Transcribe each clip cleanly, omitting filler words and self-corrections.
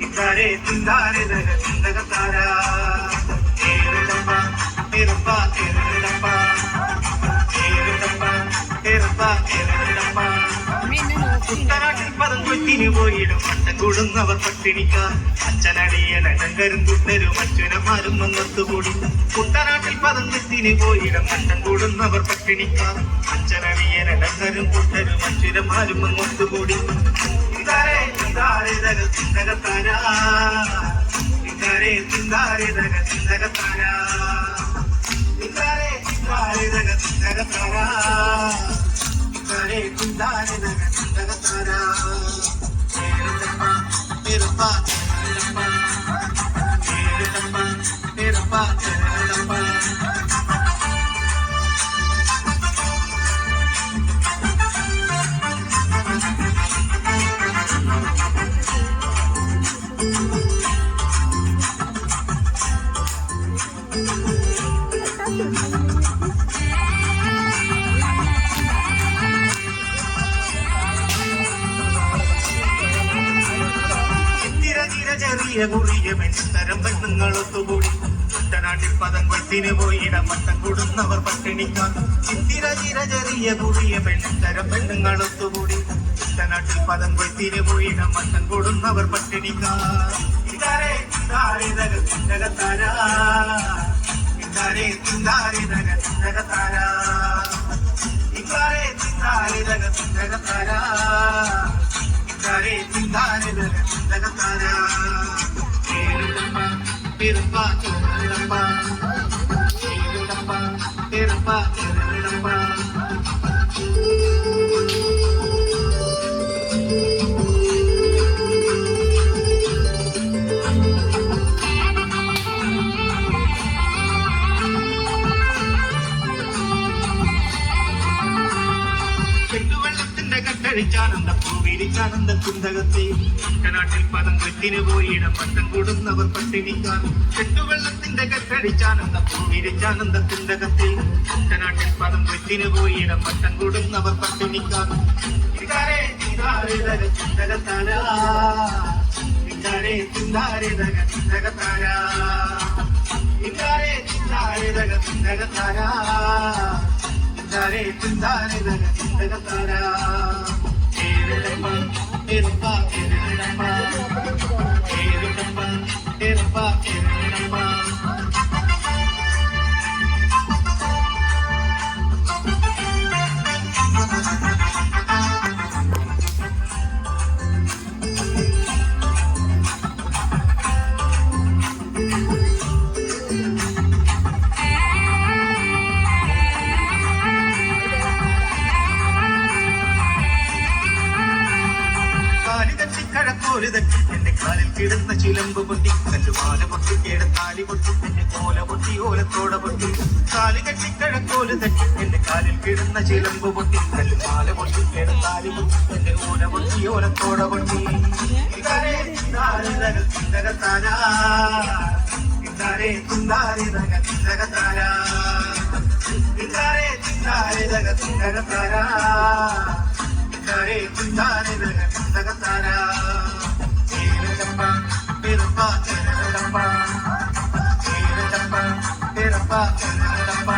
ഇതാരെ തിന്താരെ തിന്തകത്താര ഏറടപ്പ ഏറപ്പ ഏറടപ്പ ഏറടപ്പ ഏറപ്പ ഏറടപ്പ കുട്ടനാട്ടിൽ പദം കൊറ്റിന് പോയിടും പട്ടം കൂടുന്നവർ പട്ടിണിക്കാർ അച്ഛനടിയനകരും കുട്ടരും അച്ഛനമാരും ഒന്നൊത്തുകൂടി കുട്ടനാട്ടിൽ പദം കൊറ്റിന് പോയിടും പട്ടം കൂടുന്നവർ പട്ടിണിക്കാർ അച്ഛനടിയനകരും കുട്ടരും അച്ഛനമാരും ഒന്നൊത്തുകൂടി ഇതാരെ തിന്താരെ തിന്തകത്താര ഇതാരെ തിന്താരെ തിന്തകത്താര ഇതാരെ തിന്താരെ തിന്തകത്താര ഇതാരെ തിന്താരെ തിന്തകത്താര ഏറപ്പ ഏറപ്പ ഏറപ്പ ഏറപ്പ ചെറിയ കുറിയ പെൺതരം പെണ്ണുങ്ങളൊത്തുകൂടി കുട്ടനാട്ടിൽ പദം കൊത്തിന് പോയിടം പട്ടം കൂടുന്നവർ പട്ടിണിക്കാർ ചിത്തിര ചിര ചെറിയ കുറിയ പെൺതരം പെണ്ണുങ്ങളൊത്തുകൂടി കുട്ടനാട്ടിൽ പദം കൊത്തിന് പോയിടം പട്ടം കൂടുന്നവർ പട്ടിണിക്കാർ ഇതാരെ തിന്താരെ തിന്തകത്താര ഇതാരെ തിന്താരെ തിന്തകത്താര ഇതാരെ തിന്താരെ തിന്തകത്താര ഇതാരെ തിന്താരെ തിന്തകത്താര ഏറപ്പ ഏറപ്പ ഏറപ്പ ഏറപ്പ ഏറപ്പ കട്ടഴിച്ചാനന്ദ പൂവിരിച്ചാനന്ദ കുന്തകത്തെ കുട്ടനാട്ടിൽ പദം കൊറ്റിന് പോയിടം പട്ടം കൂടുന്നവർ പട്ടിണിക്കാർ ചെട്ടുവെള്ളത്തിന്റെ കട്ടഴിച്ചാനന്ദ പൂവിരിച്ചാനന്ദ കുന്തകത്തെ കുട്ടനാട്ടിൽ പദം കൊറ്റിന് പോയിടം പട്ടം കൂടുന്നവർ പട്ടിണിക്കാർ ഇതാരെ തിന്താരെ തിന്തകത്താര ഇതാരെ തിന്താരെ തിന്തകത്താര ഇതാരെ തിന്താരെ തിന്തകത്താര ഇതാരെ തിന്താരെ തിന്തകത്താര ഏറപ്പ ഏറപ്പ ഏറപ്പ ഏറപ്പ ഏറപ്പ ഏറപ്പ എന്റെ കാലിൽ കിടന്ന ചിലമ്പ് പൊട്ടി കല്ലുമാല പൊട്ടി കേടത്താലി പൊട്ടി എന്റെ കോല പൊട്ടി ഓലത്തോട പൊട്ടി കാലി കെട്ടിക്കഴക്കോല് തട്ടി എന്റെ കാലിൽ കിടന്ന ചിലമ്പ് പൊട്ടി കല്ലുമാല പൊട്ടി കേടത്താലി പൊട്ടി എന്റെ ഓല പൊട്ടി ഓലത്തോട പൊട്ടി ഇതാരെ തിന്താരെ തിന്തകത്താര ഇതാരെ തിന്താരെ തിന്തകത്താര ഇതാരെ തിന്താരെ തിന്തകത്താര ഇതാരെ തിന്താരെ തിന്തകത്താര ഏറപ്പ ഏറപ്പ ഏറപ്പ ഏറപ്പ ഏറപ്പ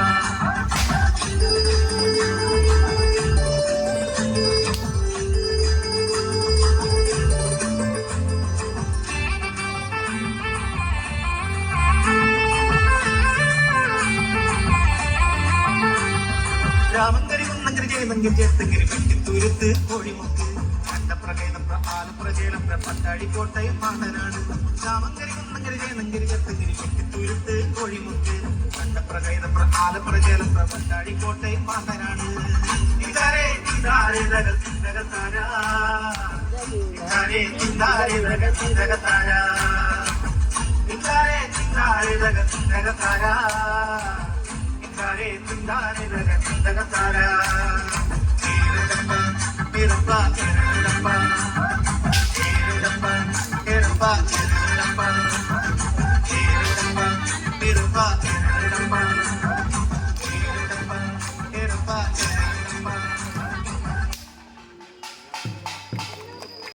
രാമങ്കരി കുന്നങ്കരി ജയമങ്കരി ചേർത്തങ്കരി പറ്റിത്തുരുത്ത് കോഴിമുത്ത് ആലപ്രജേലപ്ര പട്ടാഴി കോട്ടയം മാണ്ടനാട് രാമങ്കരി കുന്നങ്കരി ജയമങ്കരി ചേർത്തങ്കരി പറ്റിത്തുരുത്ത് കോഴിമുത്ത് കണ്ടപ്രകൈതപ്ര ആലപ്രജേലപ്ര പട്ടാഴി കോട്ടയം മാണ്ടനാട് ഇതാരെ തിന്താരെ തിന്തകത്താര ഇതാരെ തിന്താരെ തിന്തകത്താര ഇതാരെ തിന്താരെ തിന്തകത്താര ഇതാരെ തിന്താരെ തിന്തകത്താര ഏറപ്പ ഏറപ്പ